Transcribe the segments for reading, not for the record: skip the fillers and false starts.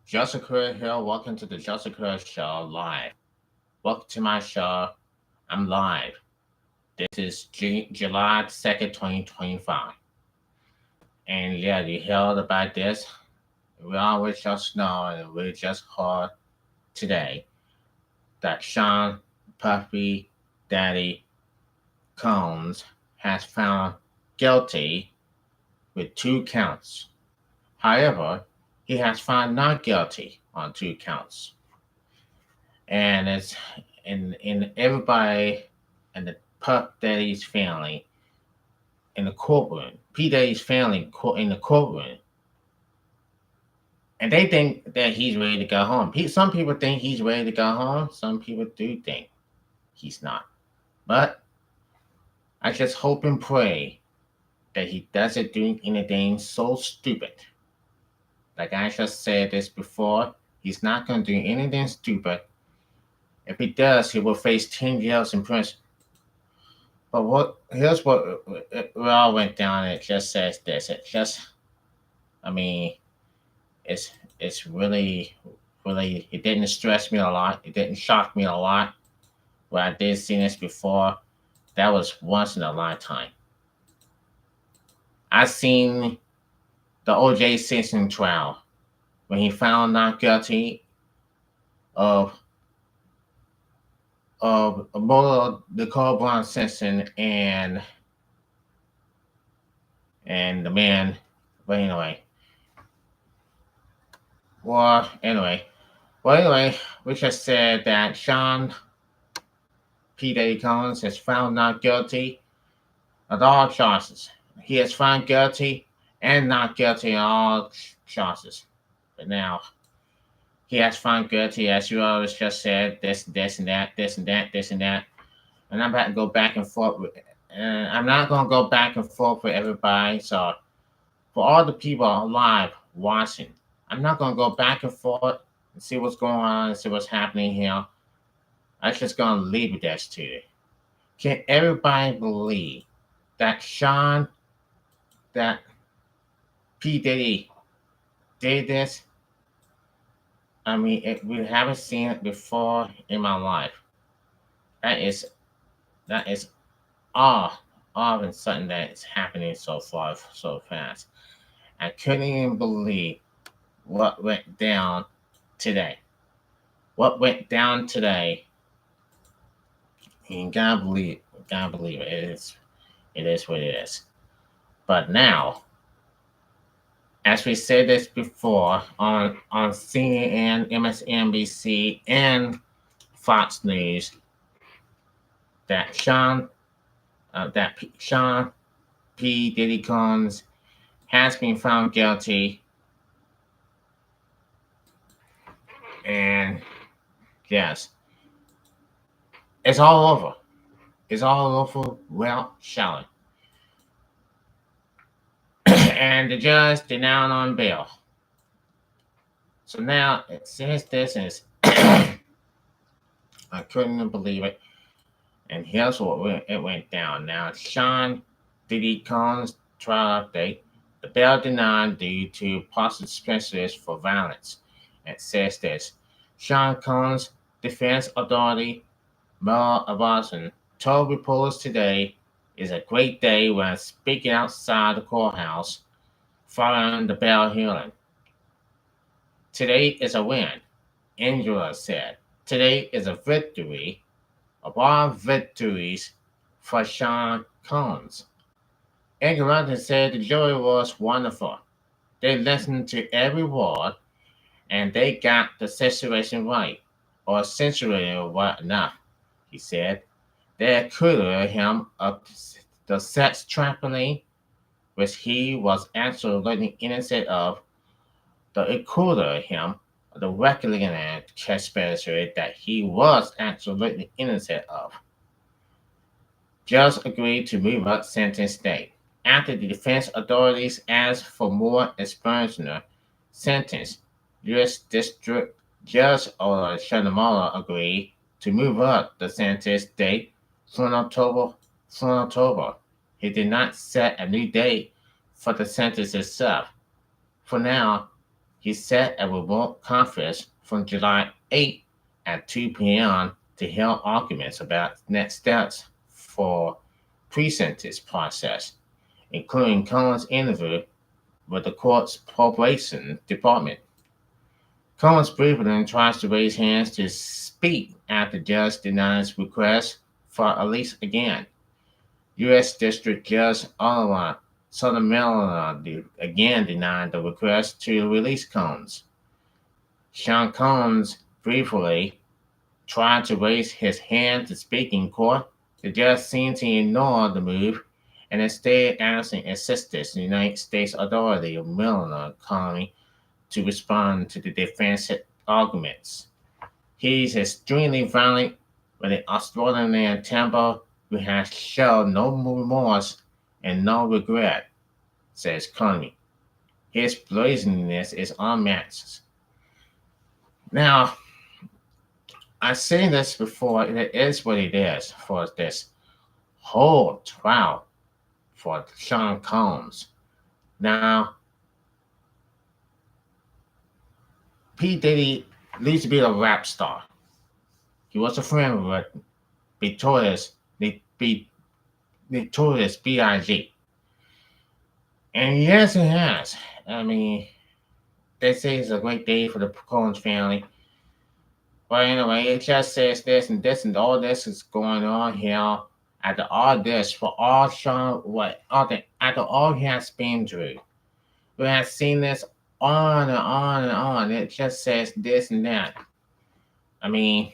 Jessica here. Welcome to the Jessica Show live. Welcome to my show. I'm live. This is July 2nd, 2025. And yeah, you heard about this. We always just know and we just heard today that Sean Puffy Daddy Combs has found guilty with two counts. However, he has found not guilty on two counts. And it's in everybody and the Puff Daddy's family in the courtroom, P Daddy's family in the courtroom, and they think that he's ready to go home. Some people think he's ready to go home. Some people do think he's not. But I just hope and pray that he doesn't do anything so stupid. Like I just said this before, he's not going to do anything stupid. If he does, he will face 10 years in prison. But here's what it all went down. It just says this. I mean, it's really. It didn't stress me a lot. It didn't shock me a lot. Where I did see this before, that was once in a lifetime. I seen the O.J. Simpson trial when he found not guilty of both Nicole Brown Simpson and the man. But anyway, well, anyway, we just said that Sean P. Diddy Combs has found not guilty of all charges. He has found guilty and not guilty of all charges. But now he has found guilty, as you always just said, this, and that, this, and that, this, and that. And I'm about to go back and forth with. I'm not going to go back and forth with everybody. So for all the people live watching, I'm not going to go back and forth and see what's going on and see what's happening here. I'm just going to leave it as to you. Can everybody believe that that P. Diddy did this? I mean, we haven't seen it before in my life. That is all of a sudden that is happening so far so fast. I couldn't even believe what went down today. What went down today? You gotta believe. Gotta believe it. It is what it is. But now, as we said this before on CNN, MSNBC, and Fox News, that Sean P. Diddy Combs has been found guilty, and yes, it's all over. It's all over. Well, shall and the judge denounced on bail. So now it says this is I couldn't believe it. And here's what it went down. Now, Sean Diddy Combs trial update. The bail denied due to possible specialist for violence. It says this. Sean Combs' defense authority, Mel Abasan, told reporters today is a great day when speaking outside the courthouse following the bail hearing. Today is a win, Angela said. Today is a victory of all victories for Sean Combs. Angela said the jury was wonderful. They listened to every word and they got the situation right, or essentially right enough, he said. They acquitted him of the sex trafficking, which he was absolutely innocent of. They acquitted him of the reckoning conspiracy that he was absolutely innocent of. Judge agreed to move up sentence date. After the defense authorities asked for more explanatory sentence, U.S. District Judge Ola Shanamala agreed to move up the sentence date from October. He did not set a new date for the sentence itself. For now, He set a remote conference from July 8 at 2 p.m. to hear arguments about next steps for pre-sentence process, including Cohen's interview with the court's probation department. Cohen's briefly tries to raise hands to speak after judge denies request for release again. U.S. District Judge Oliver Southern Maryland again denied the request to release Combs. Sean Combs briefly tried to raise his hand to speak in court. The judge seemed to ignore the move and instead asking assistance the United States Authority of Maryland Colony to respond to the defense's arguments. He's extremely violent with an extraordinary temper who has shown no remorse and no regret, says Coney. His brazenness is unmatched. Now, I've seen this before, and it is what it is for this whole trial for Sean Combs. Now, P. Diddy used to be a rap star. He was a friend with Notorious B.I.G. And yes, it has. I mean, they say it's a great day for the Combs family. But anyway, it just says this and all this is going on here. After all this, for all Sean, after all he has been through, we have seen this on and on and on. It just says this and that. I mean,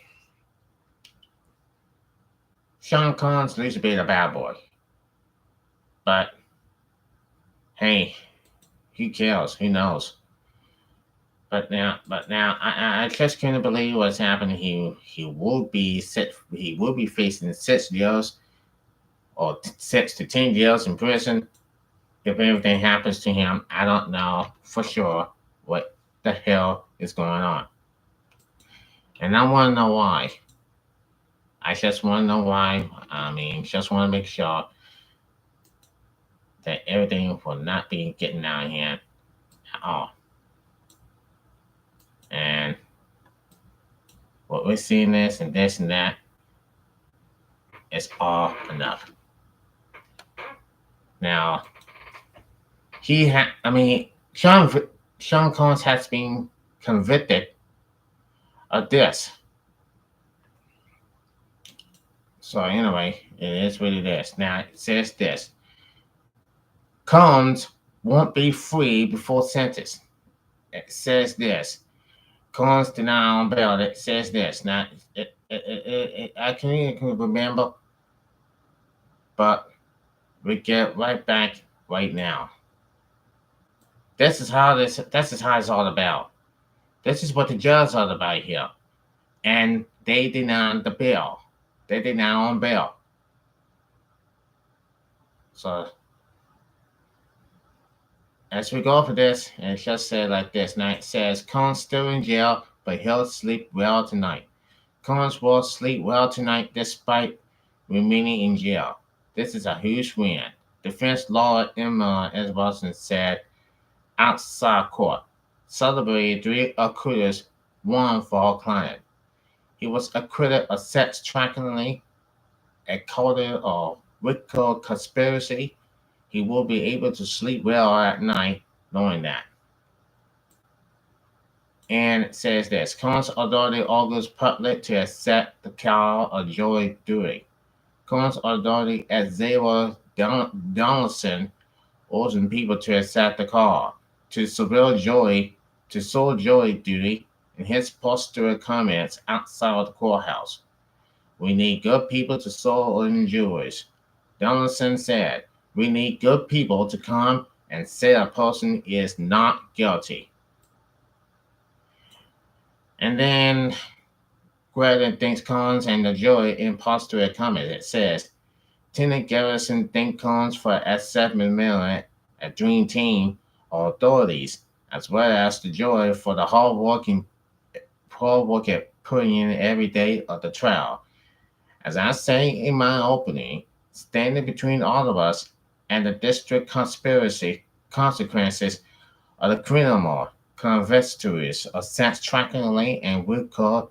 Sean Combs used to be the bad boy. But, hey, who cares? Who knows? But now, I just couldn't believe what's happening. He will be facing 6 years or 6 to 10 years in prison if everything happens to him. I don't know for sure what the hell is going on, and I want to know why. I just want to know why. I mean, just want to make sure that everything will not be getting out of hand at all. And what we're seeing this and that, it's all enough. Now, Sean Combs has been convicted of this. So anyway, it is what it is. Now it says this. Combs won't be free before sentence. It says this. Combs denied on bail. It says this. Now, I can't remember, but we get right back right now. This is how it's all about. This is what the judge is all about here. And they denied the bail. They denied on bail. So as we go for this, and it just said like this. Now it says, Combs still in jail, but he'll sleep well tonight. Combs will sleep well tonight despite remaining in jail. This is a huge win. Defense lawyer Emma Esboston said outside court. Celebrated 3 acquittals, 1 for our client. He was acquitted of sex trafficking, a culture of RICO conspiracy. He will be able to sleep well at night knowing that. And it says this. Combs Authority argues public to accept the call of Joy Dewey. Combs Authority at Zero Donaldson urging people to accept the call. To surveil Joy Dewey in his posterior comments outside the courthouse. We need good people to sow in juries. Donaldson said, we need good people to come and say a person is not guilty. And then Greta thanks Combs and the jury in posterior comment. It says, Lieutenant Garrison thanked Combs for accepting Maryland, a dream team of authorities, as well as the jury for the hard work putting in every day of the trial. As I say in my opening, standing between all of us and the district conspiracy consequences of the conversaries of sex tracking and record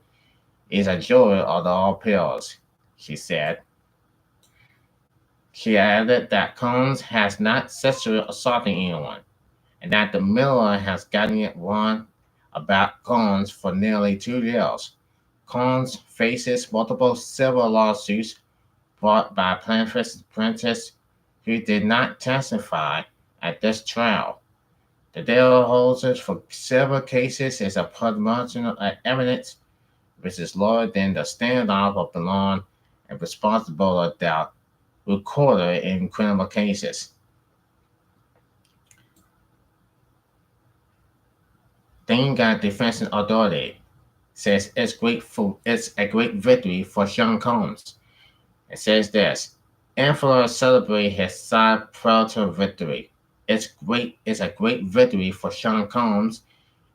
is a joy of all pills, she said. She added that Combs has not sexually assaulted anyone, and that the Miller has gotten it wrong about Combs for nearly 2 years. Combs faces multiple civil lawsuits brought by plaintiffs who did not testify at this trial. The Dale holds for several cases is a presumption of evidence, which is lower than the standard of belong and responsible of doubt recorded in criminal cases. Then got defense authority says it's a great victory for Sean Combs. It says this: in Florida celebrate his side predator victory. It's a great victory for Sean Combs.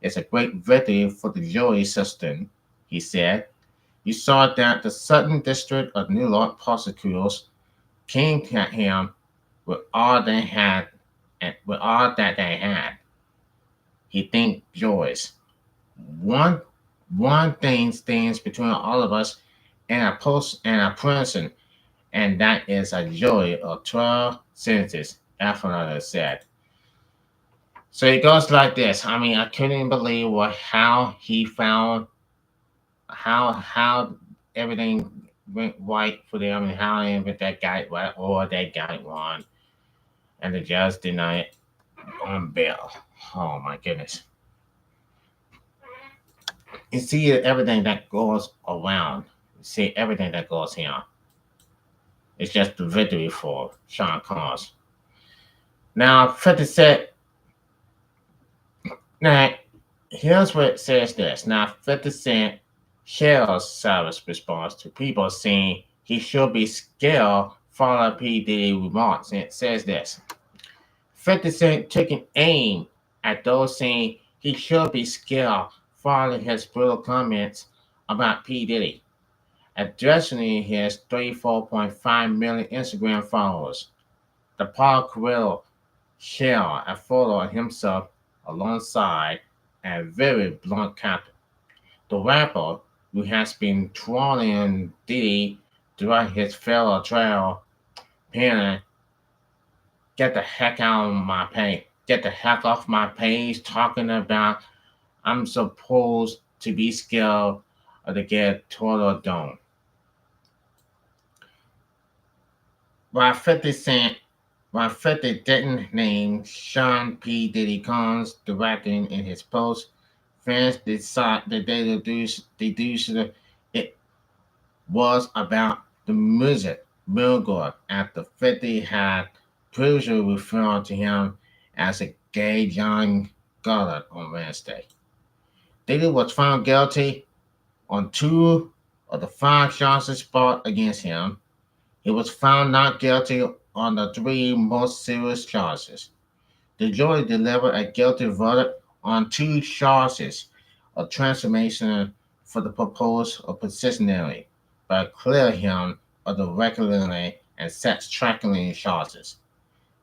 It's a great victory for the jury system, he said. You saw that the Southern District of New York prosecutors came at him with all they had and with all that they had. He thanked Joyce. One one thing stands between all of us and a prison, and that is a jury of 12 sentences, Alfredo said. So it goes like this. I mean, I couldn't believe how he found how everything went right for them and how that guy right or that guy won, and the judge denied it on bail. Oh my goodness! You see everything that goes around. You see everything that goes here. It's just the victory for Sean Combs. Now, 50 Cent. Now, here's what it says this. Now, 50 Cent shares Cyrus' response to people saying he should be scared following P. Diddy remarks. And it says this: 50 Cent took an aim at those saying he should be scared following his brutal comments about P. Diddy, addressing his 34.5 million Instagram followers. The Paul Carrillo shared a photo of himself alongside a very blunt caption. The rapper, who has been trolling Diddy throughout his failed trial, panting, "Get the heck out of my page. Get the heck off my page," talking about I'm supposed to be scared of the get total dome. While 50 Cent, while 50 didn't name Sean P. Diddy Combs directing in his post, fans decided that they deduced it was about the music mogul after 50 had previously referred to him as a gay young god on Wednesday. Diddy was found guilty on 2 of the 5 charges brought against him. He was found not guilty on the 3 most serious charges. The jury delivered a guilty verdict on 2 charges of transformation for the proposed of positionally, but cleared him of the regularly and sex trafficking charges.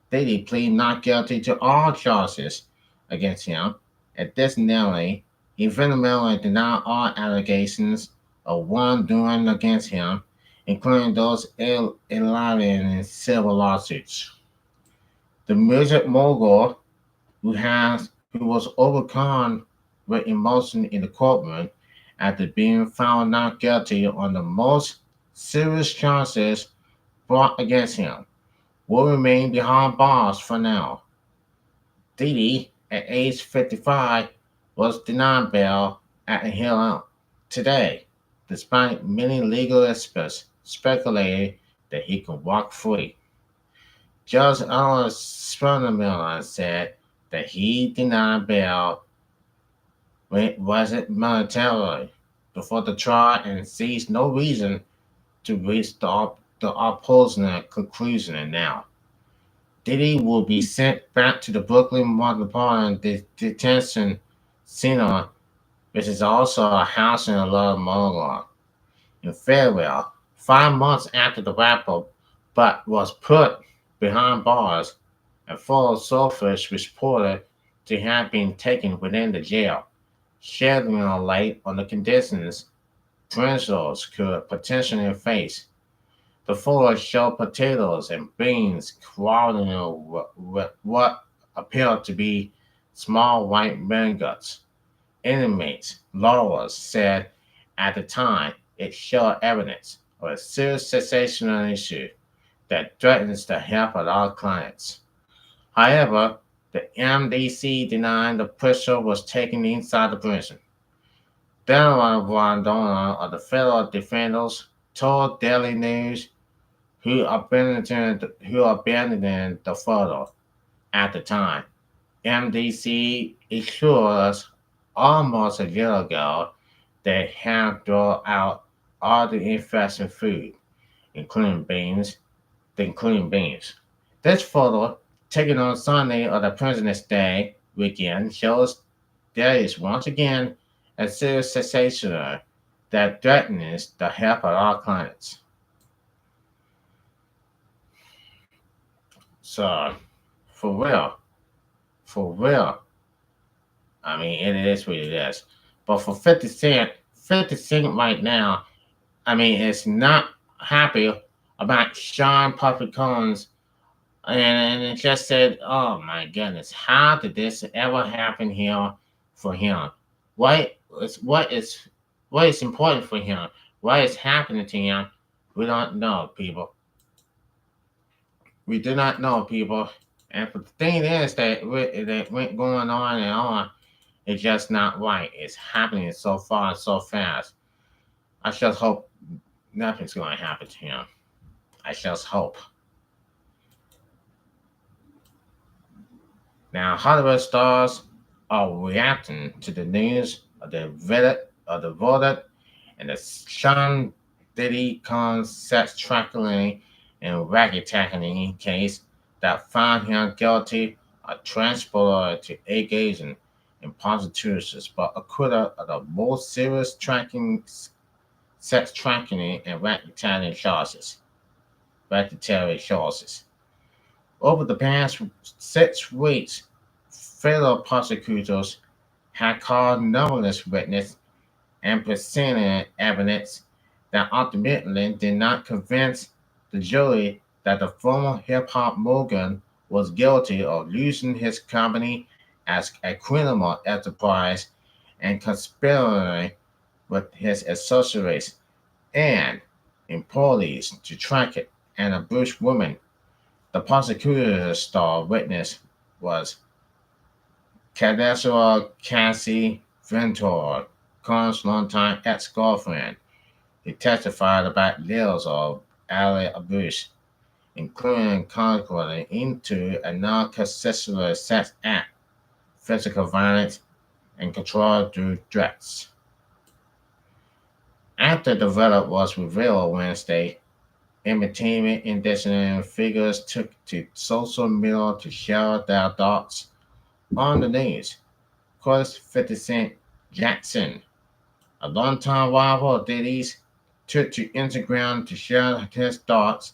Diddy pleaded not guilty to all charges against him. Additionally, he vehemently denied all allegations of wrongdoing against him, including those alleged in civil lawsuits. The music mogul, who was overcome with emotion in the courtroom after being found not guilty on the most serious charges brought against him, will remain behind bars for now. Diddy, at age 55, was denied bail at a hearing today, despite many legal experts speculating that he could walk free. Judge Alice Spanamiller said that he denied bail wasn't monetarily before the trial and sees no reason to reach the opposing conclusion now. Diddy will be sent back to the Brooklyn Metropolitan Detention Center, which is also a house in Lower Manhattan, in Farewell, 5 months after the rapper but was put behind bars. A full Soulfish reported to have been taken within the jail, shedding a light on the conditions prisoners could potentially face. The floor showed potatoes and beans crawling with what appeared to be small white maggots. Inmates, lawyers said at the time it showed evidence of a serious sensational issue that threatens the health of our clients. However, the MDC denied the pressure was taken inside the prison. Delaware Rondona of the federal defenders told Daily News who abandoned the photo at the time. MDC assured us almost a year ago they have thrown out all the infested food, including beans, including beans. This photo, taken on Sunday of the President's Day weekend, shows there is once again a serious cessation that threatens the health of our clients. So, for real, for real, I mean, it is what it is. But for 50 Cent right now, I mean, is not happy about Sean Puffy Combs, and it just said, "Oh my goodness, how did this ever happen here for him? What is what is what is important for him? What is happening to him? We don't know, people. We do not know, people. And the thing is that went going on and on. It's just not right. It's happening so far and so fast. I just hope nothing's going to happen to him. I just hope." Now, Hollywood stars are reacting to the news of the verdict in the Sean Diddy sex trafficking and racketeering case that found him guilty of transporter to engaging in prostitution, but acquitted of the most serious sex trafficking and racketeering charges. Over the past 6 weeks, federal prosecutors had called numerous witnesses and presented evidence that ultimately did not convince the jury that the former hip hop mogul was guilty of using his company as a criminal enterprise and conspiring with his associates and employees to track it and abuse women. The prosecutor's star witness was Cadastra Cassie Ventura, Khan's longtime ex-girlfriend, who testified about years of alley abuse, including conquering into a non-consensual sex act, physical violence, and control through threats. After the verdict was revealed Wednesday, entertainment industry figures took to social media to share their thoughts on the news. Of course, 50 Cent Jackson, a longtime rival of Diddy's, took to Instagram to share his thoughts.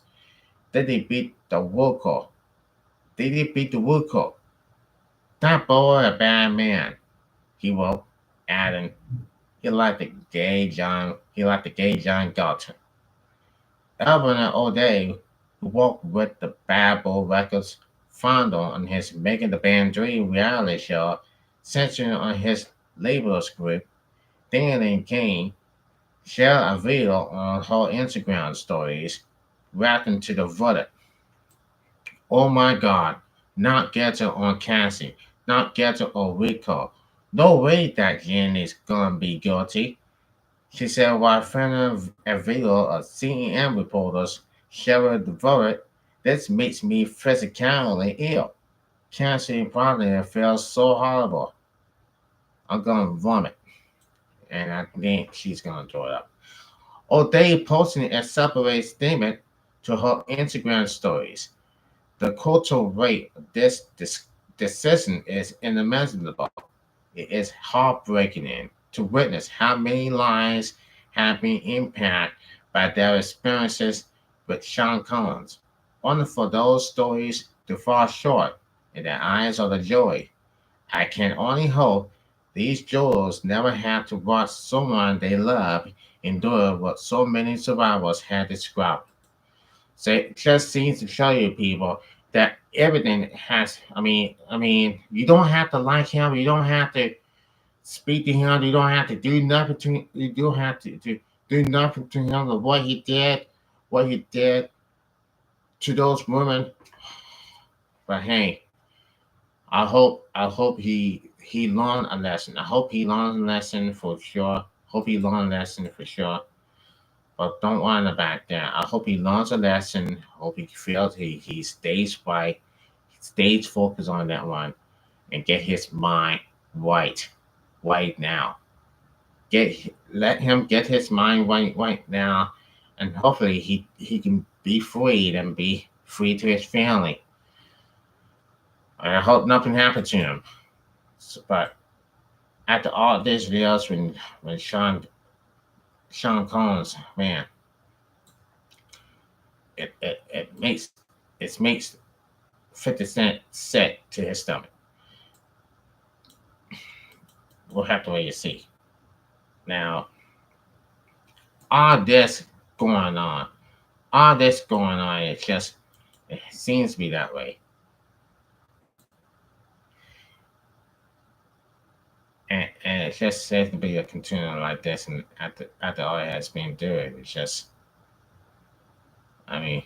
Diddy beat the Wooco. Diddy beat the Wooco. That boy a bad man, he wrote, adding, he liked the gay John Galton. Alvin O'Day, who worked with the Bad Boy Records founder on his Making the Band Dream reality show, centering on his label's group, Danny Kane, shared a video on her Instagram stories reacting to the verdict. "Oh my God, not getting on Cassie, not getting on Rico. No way that Jen is gonna be guilty," she said while filming a video of CNN reporters sharing the verdict. "This makes me physically ill. Cassie probably feels so horrible. I'm gonna vomit." And I think she's gonna throw it up. O'Day posting a separate statement to her Instagram stories. "The cultural rate of this decision is unimaginable. It is heartbreaking to witness how many lives have been impacted by their experiences with Sean Combs, only for those stories to fall short in the eyes of the jury. I can only hope these jurors never have to watch someone they love endure what so many survivors had described. So it just seems to show you people that everything has. You don't have to like him. You don't have to speak to him. You don't have to do nothing to him. You don't have to do nothing to him. Of what he did to those women. But hey, I hope he learned a lesson. I hope he learned a lesson for sure. Hope he learned a lesson for sure. But don't want to back down. I hope he learns a lesson. Hope he feels he stays right, stays focused on that one, and get his mind right, right now. Let him get his mind right now, and hopefully he can be freed and be free to his family. And I hope nothing happened to him. But after all these videos, when Sean Combs, man, it makes 50 Cent sick to his stomach. We'll have to wait and see. Now, all this going on, all this going on, it seems to be that way. And it just seems to be a continuing like this, and after all it has been doing, it's just, I mean,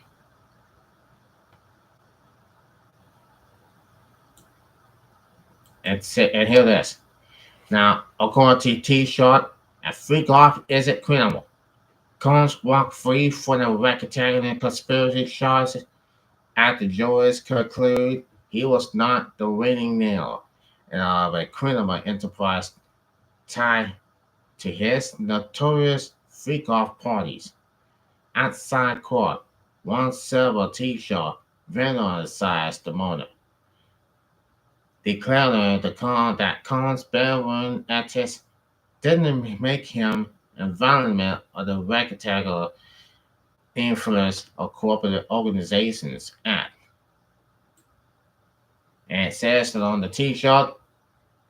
and hear this. Now, according to T-Shirt, a freak off isn't criminal. Combs walked free from the racketeering conspiracy charges after juries conclude he was not the winning nail of a criminal enterprise tied to his notorious freak-off parties. Outside court, one silver T-shirt vandalized the motor, declaring that Combs' bedroom antics didn't make him a violation of the Racketeering Influence of Corporate Organizations Act. And it says that on the T-shirt,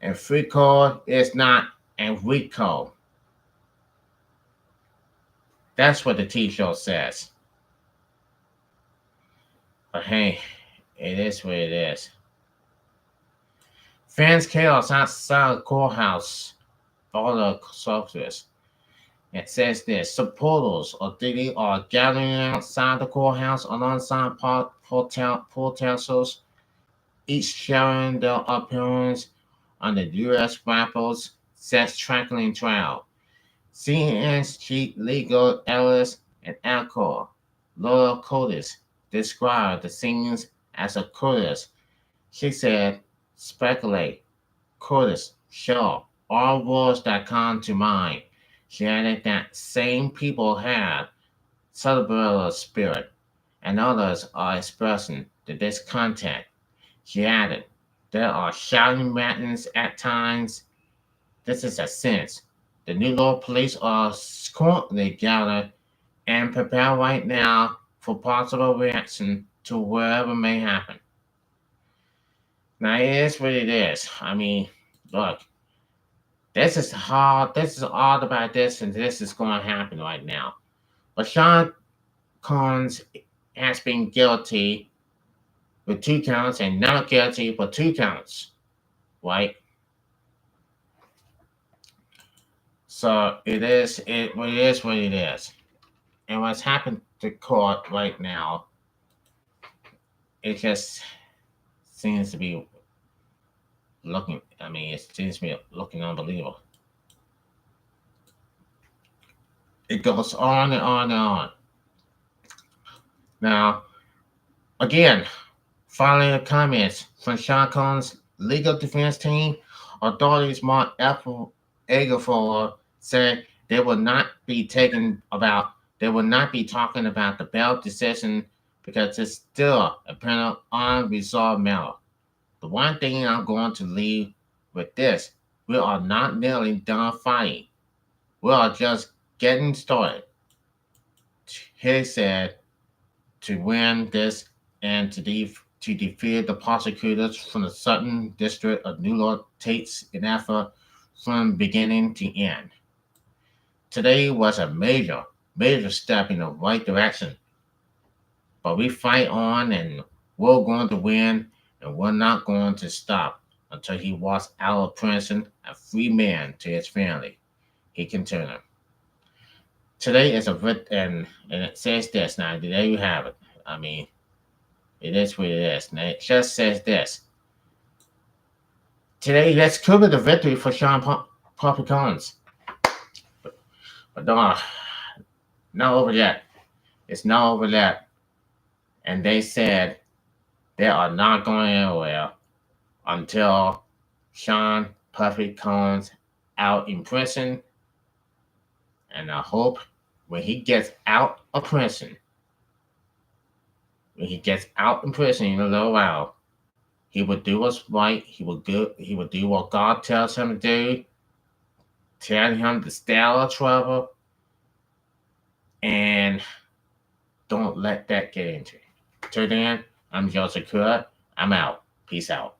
a free code is not a weak code. That's what the T-shirt says. But hey, it is what it is. Fans chaos outside the courthouse follow surface. It says this: supporters of Diddy are gathering outside the courthouse alongside protesters, each sharing their appearance on the U.S. rapper's sex trafficking trial. CNN's chief legal analyst and anchor, Laura Curtis, described the scenes as a Curtis. She said, speculate, Curtis, sure, all words that come to mind. She added that same people have celebratory spirit, and others are expressing the discontent. She added, there are shouting matins at times. This is a sense. The New York police are currently gathered and prepared right now for possible reaction to whatever may happen. Now, it is what it is. Look, this is hard. This is all about this, and this is going to happen right now. But Sean Combs has been guilty with 2 counts and not guilty for 2 counts, right? So it is what it is. And what's happened to court right now, it just seems to be it seems to be looking unbelievable. It goes on and on and on. Now, again, following the comments from Sean Combs' legal defense team, authorities Mark Agafor said they will not be talking about the bail decision because it's still a pending unresolved matter. The one thing I'm going to leave with this: we are not nearly done fighting. We are just getting started. He said to win this and to defeat the prosecutors from the Southern District of New York takes an effort from beginning to end. Today was a major step in the right direction, but we fight on and we're going to win and we're not going to stop until he walks out of prison a free man to his family. He continued. Today is a and it says this. Now, there you have it. I mean, it is what it is. And it just says this. Today, let's could be the victory for Sean Puffy Collins. But not over yet. It's not over yet. And they said they are not going anywhere until Sean Puffy Collins out in prison. And I hope when he gets out of prison, in a little while, he would do what's right. He would do what God tells him to do. Tell him to stay out of trouble. And don't let that get into it. Till then, I'm Joseph Kurt. I'm out. Peace out.